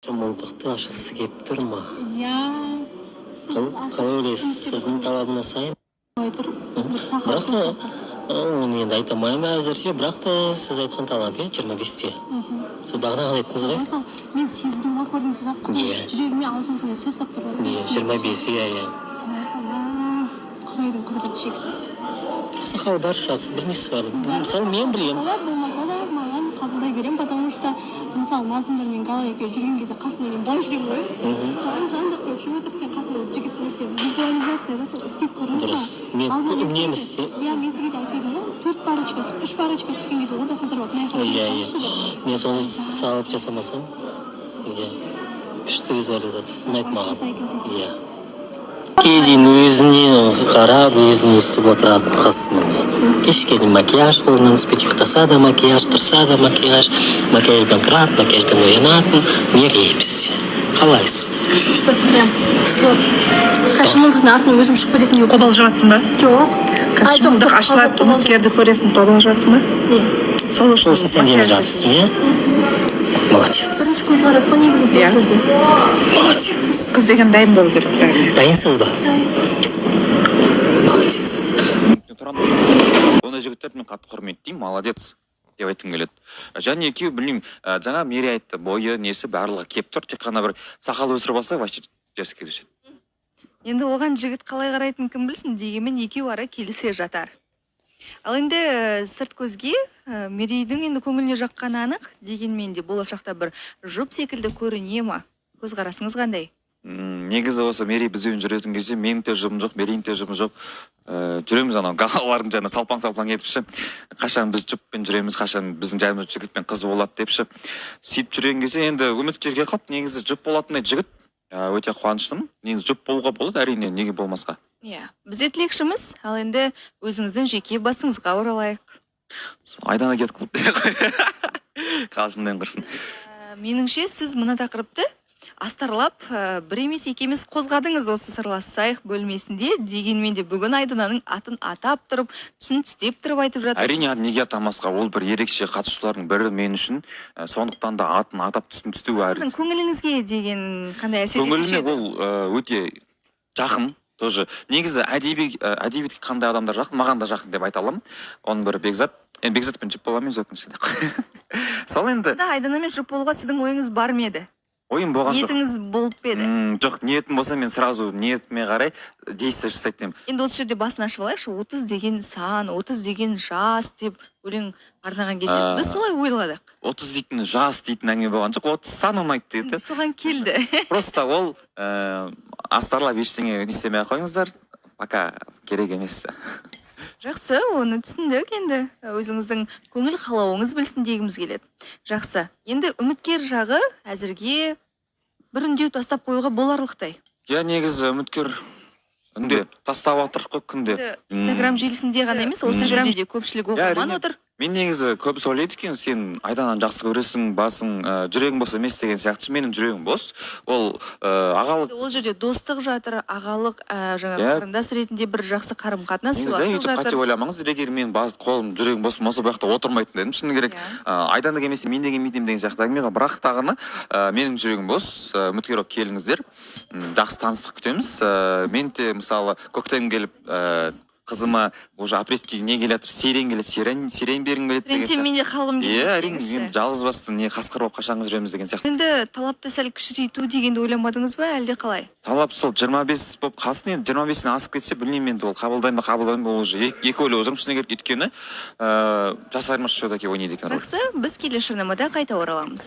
Жамандықты ашқысы келіп тұр ма? Иә. Қалай ойлайсыз, сіздің талабына сай? Бірақ та оны енді айта алмаймын әзірше, бірақ та сіз айтқан талап 25-те. Сіз бағана айттыңыз ғой? Мысалы, мен сездім ғой, көрдіңіз бе? Жүрегіме аузыма сондай сөз сап тұрды. 25, иә. Құдайдың құдіреті шексіз. Ақсақал бар шығарсыз, білмейсіз бе? Мысалы, мен білемін. Болмаса да маған қабылдай беремін, потому что мысалы Назымдар мен Гала екеуі жүрген кезде қасында мен былай жүремін ғой. Жанында қойып жүріп отыр, сен қасында жігіт несе визуализация да сол істеп көрдіңіз бе? Иә, мен сізге айтып едім ғой, 4 парочка, 3 парочка түскен кезде ортасына тұрып мына жаққа салшы деп. Мен соны салып жасамасам, иә, күшті визуализация ұнайды маған. Иә. Кейін өзіне қарап, өзін өстіп отыратын қыз. Кешке дейін макияж қолынан түспейді, ұйықтаса да макияж, тұрса да макияж, макияжбен тұрады, макияжбен оянатын. Не кейіпсіз? Қалайсыз? Күшті, прям слот. Кашмылдықтың артынан өзім шығып кететіндей. Қобал жатсың ба? Жоқ. Кашмылдық ашылады, үміткерді көресің, қобал жатсың ба? Не? Сол үшін сен де жатсың, иә? Молодец. Бірінші көзқарас па негізі бұл сөзде? Молодец. Қыз деген дайын болу керек. Дайынсыз ба? Молодец. Ондай жігіттерді мен қатты құрметтеймін, молодец деп айтқым келеді. Және екеуі білмеймін, жаңа Мери айтты, бойы несі барлығы кеп тұр, тек қана бір сақал өсіріп алса, вообще теріс кетуші еді. Енді оған жігіт қалай қарайтын кім білсін, дегенмен екеуі ара келісе жатар. Ал енді сырт көзге Мерейдің енді көңіліне жаққаны анық, дегенмен де болашақта бір жұп секілді көріне ма? Көзқарасыңыз қандай? Негізі осы Мери бізбен жүретін кезде менің де жұбым жоқ, Мерейдің де жұбы жоқ. Жүреміз анау галаларын жаңа салпаң-салпаң етіпші. Қашан біз жұппен жүреміз, қашан біздің жайымыз жігітпен қыз болады депші. Сөйтіп жүрген кезде енді үміткерге қалып, негізі жұп болатындай жігіт. Өте қуаныштымын. Негізі жұп болуға болады, әрине, неге болмасқа. Иә, бізде тілекшіміз, ал енді өзіңіздің жеке басыңызға оралайық. Айдана кетіп қалды. Қалжыңнан құрсын. Меніңше сіз мына тақырыпты астарлап, бір емес екі емес қозғадыңыз осы сырласайық бөлмесінде, дегенмен де бүгін Айдананың атын атап тұрып, түсін түстеп тұрып айтып жатырсыз. Әрине, неге атамасқа, ол бір ерекше қатысушылардың бірі мен үшін, сондықтан да атын атап түсін түстеу Сіздің көңіліңізге деген қандай әсер етуші еді? Көңіліме ол өте жақын. Тоже негізі әдебиетке қандай адамдар жақын, маған да жақын деп айта аламын. Оның бірі Бекзат. Бекзатпен жұп боламын өкінішті. Сол енді. Айданамен жұп болуға сіздің ойыңыз бар ма еді? Ойым болған жоқ. Ниетіңіз болып еді? Жоқ, ниетім болса мен сразу ниетіме қарай действие жасайтын едім. Енді осы жерде басын ашып алайықшы, 30 деген сан, 30 деген жас деп өлең арнаған кезде біз солай ойладық. 30 дейтін жас дейтін әңгіме болған жоқ, 30 сан ұнайды деді. Соған келді. Просто ол астарлап ештеңе істемей қойыңыздар, пока керек емес. Жақсы, оны түсіндік енді. Өзіңіздің көңіл қалауыңыз білсін дегіміз келеді. Жақсы. Енді үміткер жағы әзірге бір үндеу тастап қоюға боларлықтай. Я негізі үміткер үнде тастап отырқ қой күнде. Инстаграм желісінде ғана емес, осы жерде де көпшілік оқырман отыр. Мен негізі көбісі ойлайды екен, сен Айдананы жақсы көресің, басың, жүрегің бос емес деген сияқты. Менің жүрегім бос. Ол ағалық. Ол жерде достық жатыр, ағалық, жаңа қарындас ретінде бір жақсы қарым-қатынас сыйластық жатыр. Қате ойламаңыз, егер мен қолым жүрегім бос болса, бұл жақта отырмайтын дедім. Шыны керек, Айдана келмесе мен де келмейтін деген сияқты әңгіме. Бірақ тағыны менің жүрегім бос, үміткер болып келіңіздер. Жақсы таныстық күтеміз. Мен де мысалы көктем келіп қызыма уже апрельский не келе жатыр, сирен келеді, сирен бергім келеді деген сияқты. Мен де қалғым келеді. Иә, әрине, жалғыз басты не қасқыр болып қашанғы жүреміз деген сияқты. Енді талапты сәл кішірейту дегенді ойламадыңыз ба, әлде қалай? Талап сол 25 болып қалсын, енді 25-тен асып кетсе, білмеймін енді ол қабылдаймын ба, ол уже екі ойлап отырмын, шыны керек, өйткені жас айырмашылық жолда ойнайды екен. Жақсы, біз келесі жарнамада қайта ораламыз.